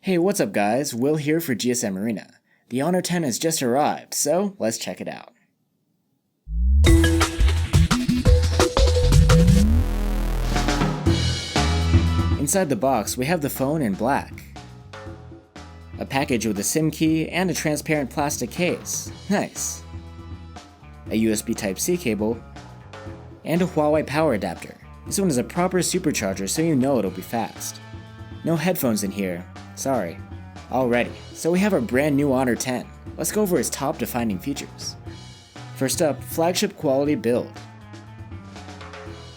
Hey, what's up guys? Will here for GSM Arena. The Honor 10 has just arrived, so let's check it out. Inside the box, we have the phone in black, a package with a SIM key and a transparent plastic case. Nice. A USB Type-C cable, and a Huawei power adapter. This one is a proper supercharger, so you know it'll be fast. No headphones in here. Sorry. Alrighty, so we have our brand new Honor 10. Let's go over its top defining features. First up, flagship quality build.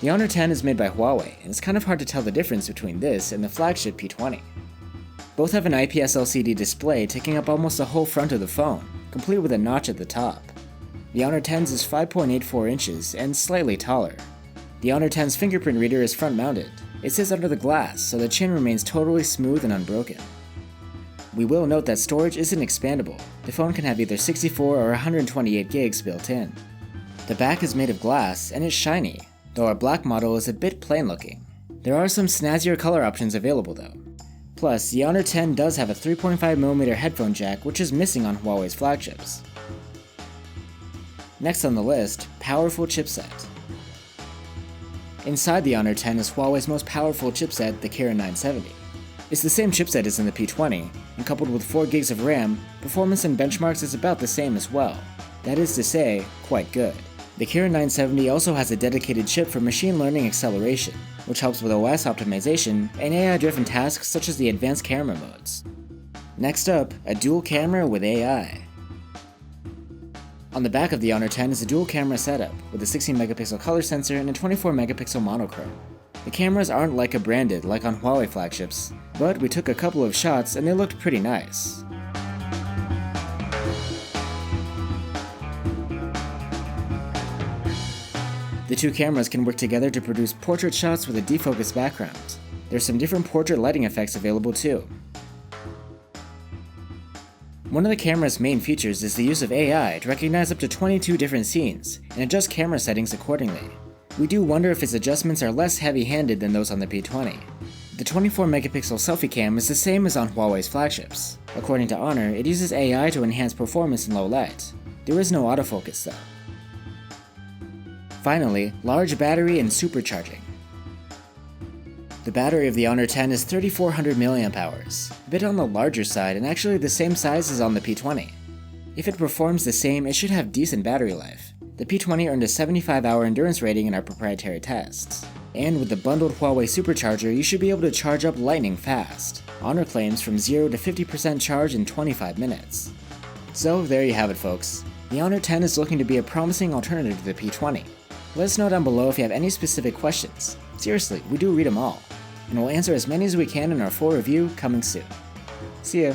The Honor 10 is made by Huawei, and it's kind of hard to tell the difference between this and the flagship P20. Both have an IPS LCD display taking up almost the whole front of the phone, complete with a notch at the top. The Honor 10's is 5.84 inches and slightly taller. The Honor 10's fingerprint reader is front mounted. It sits under the glass, so the chin remains totally smooth and unbroken. We will note that storage isn't expandable. The phone can have either 64 or 128 gigs built in. The back is made of glass and is shiny, though our black model is a bit plain looking. There are some snazzier color options available though. Plus, the Honor 10 does have a 3.5mm headphone jack, which is missing on Huawei's flagships. Next on the list, powerful chipset. Inside the Honor 10 is Huawei's most powerful chipset, the Kirin 970. It's the same chipset as in the P20, and coupled with 4 gigs of RAM, performance and benchmarks is about the same as well. That is to say, quite good. The Kirin 970 also has a dedicated chip for machine learning acceleration, which helps with OS optimization and AI-driven tasks such as the advanced camera modes. Next up, a dual camera with AI. On the back of the Honor 10 is a dual camera setup, with a 16-megapixel color sensor and a 24-megapixel monochrome. The cameras aren't Leica branded like on Huawei flagships, but we took a couple of shots and they looked pretty nice. The two cameras can work together to produce portrait shots with a defocused background. There's some different portrait lighting effects available too. One of the camera's main features is the use of AI to recognize up to 22 different scenes and adjust camera settings accordingly. We do wonder if its adjustments are less heavy-handed than those on the P20. The 24-megapixel selfie cam is the same as on Huawei's flagships. According to Honor, it uses AI to enhance performance in low light. There is no autofocus though. Finally, large battery and supercharging. The battery of the Honor 10 is 3400 mAh, a bit on the larger side and actually the same size as on the P20. If it performs the same, it should have decent battery life. The P20 earned a 75-hour endurance rating in our proprietary tests. And with the bundled Huawei supercharger, you should be able to charge up lightning fast. Honor claims from 0 to 50% charge in 25 minutes. So there you have it folks. The Honor 10 is looking to be a promising alternative to the P20. Let us know down below if you have any specific questions. Seriously, we do read them all. And we'll answer as many as we can in our full review coming soon. See ya!